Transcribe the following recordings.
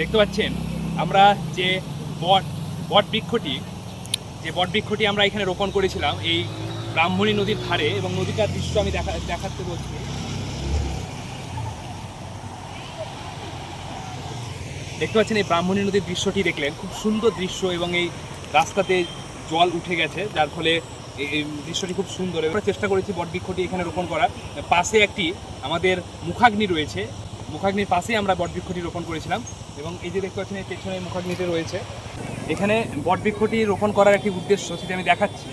দেখতে পাচ্ছেন আমরা যে বট বট বৃক্ষটি আমরা এখানে রোপণ করেছিলাম এই ব্রাহ্মণী নদীর ধারে, এবং নদীটার দৃশ্য আমি দেখাতে বলছি। দেখতে পাচ্ছেন এই ব্রাহ্মণী নদীর দৃশ্যটি দেখলেন, খুব সুন্দর দৃশ্য, এবং এই রাস্তাতে জল উঠে গেছে যার ফলে এই দৃশ্যটি খুব সুন্দর। আমরা চেষ্টা করেছি বটবৃক্ষটি এখানে রোপণ করার। পাশে একটি আমাদের মুখাগ্নি রয়েছে, মুখাগ্নির পাশে আমরা বটবৃক্ষটি রোপণ করেছিলাম, এবং এই যে দেখতে পাচ্ছেন এই পেছনে মুখাগ্নিতে রয়েছে। এখানে বটবৃক্ষটি রোপণ করার একটি উদ্দেশ্য, সেটা আমি দেখাচ্ছি।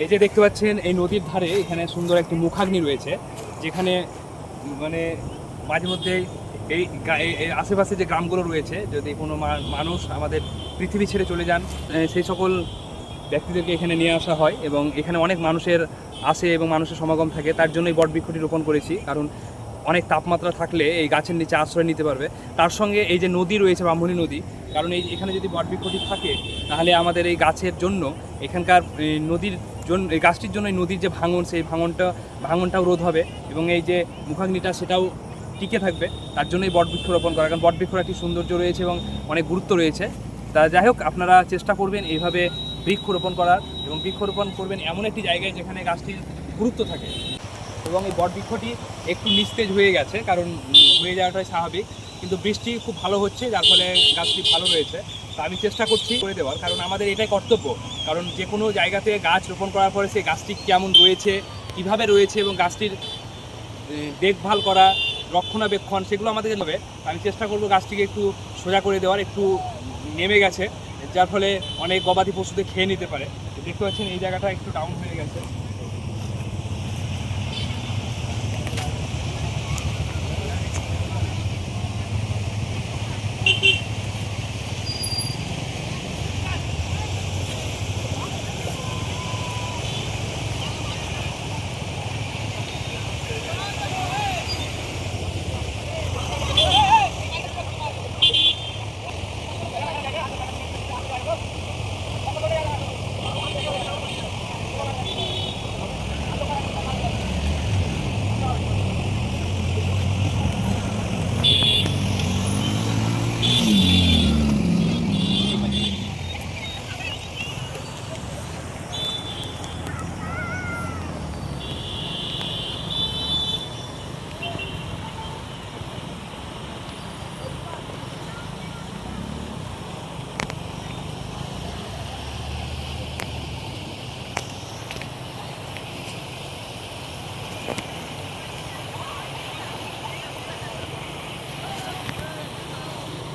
এই যে দেখতে পাচ্ছেন এই নদীর ধারে এখানে সুন্দর একটি মুখাগ্নি রয়েছে, যেখানে মানে মাঝে মধ্যে এই আশেপাশে যে গ্রামগুলো রয়েছে, যদি কোনো মানুষ আমাদের পৃথিবী ছেড়ে চলে যান, সেই সকল ব্যক্তিদেরকে এখানে নিয়ে আসা হয়, এবং এখানে অনেক মানুষের আসে এবং মানুষের সমাগম থাকে। তার জন্য এই বটবৃক্ষটি রোপণ করেছি, কারণ অনেক তাপমাত্রা থাকলে এই গাছের নিচে আশ্রয় নিতে পারবে। তার সঙ্গে এই যে নদী রয়েছে ব্রাহ্মণী নদী, কারণ এখানে যদি বটবৃক্ষটি থাকে তাহলে আমাদের এই গাছের জন্য এখানকার নদীর জন্য, এই গাছটির জন্য এই নদীর যে ভাঙন, সেই ভাঙনটাও রোধ হবে, এবং এই যে মুখাগ্নিটা সেটাও টিকে থাকবে। তার জন্যই বটবৃক্ষ রোপণ করা, কারণ বটবৃক্ষর একটি সৌন্দর্য রয়েছে এবং অনেক গুরুত্ব রয়েছে। তা যাই হোক, আপনারা চেষ্টা করবেন এইভাবে বৃক্ষরোপণ করার, এবং বৃক্ষরোপণ করবেন এমন একটি জায়গায় যেখানে গাছটির গুরুত্ব থাকে। এবং এই বটবৃক্ষটি একটু নিস্তেজ হয়ে গেছে, কারণ হয়ে যাওয়াটাই স্বাভাবিক, কিন্তু বৃষ্টি খুব ভালো হচ্ছে যার ফলে গাছটি ভালো রয়েছে। তা আমি চেষ্টা করছি করে দেওয়ার, কারণ আমাদের এটাই কর্তব্য। কারণ যে কোনো জায়গাতে গাছ রোপণ করার পরে সেই গাছটি কেমন রয়েছে, কীভাবে রয়েছে, এবং গাছটির দেখভাল করা, রক্ষণাবেক্ষণ, সেগুলো আমাদেরকে হবে। আমি চেষ্টা করব গাছটিকে একটু সোজা করে দেওয়ার, একটু নেমে গেছে যার ফলে অনেক গবাদি পশুদের খেয়ে নিতে পারে। দেখতে পাচ্ছেন এই জায়গাটা একটু ডাউন হয়ে গেছে।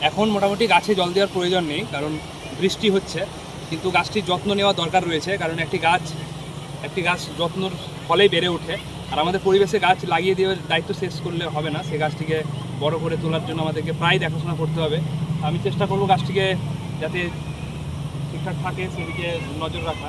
এখন মোটামুটি গাছে জল দেওয়ার প্রয়োজন নেই, কারণ বৃষ্টি হচ্ছে, কিন্তু গাছটির যত্ন নেওয়া দরকার রয়েছে। কারণ একটি গাছ যত্নর ফলেই বেড়ে ওঠে, আর আমাদের পরিবেশে গাছ লাগিয়ে দেওয়ার দায়িত্ব শেষ করলে হবে না। সেই গাছটিকে বড় করে তোলার জন্য আমাদেরকে প্রায় দেখাশোনা করতে হবে। আমি চেষ্টা করব গাছটিকে যাতে ঠিকঠাক থাকে সেদিকে নজর রাখা।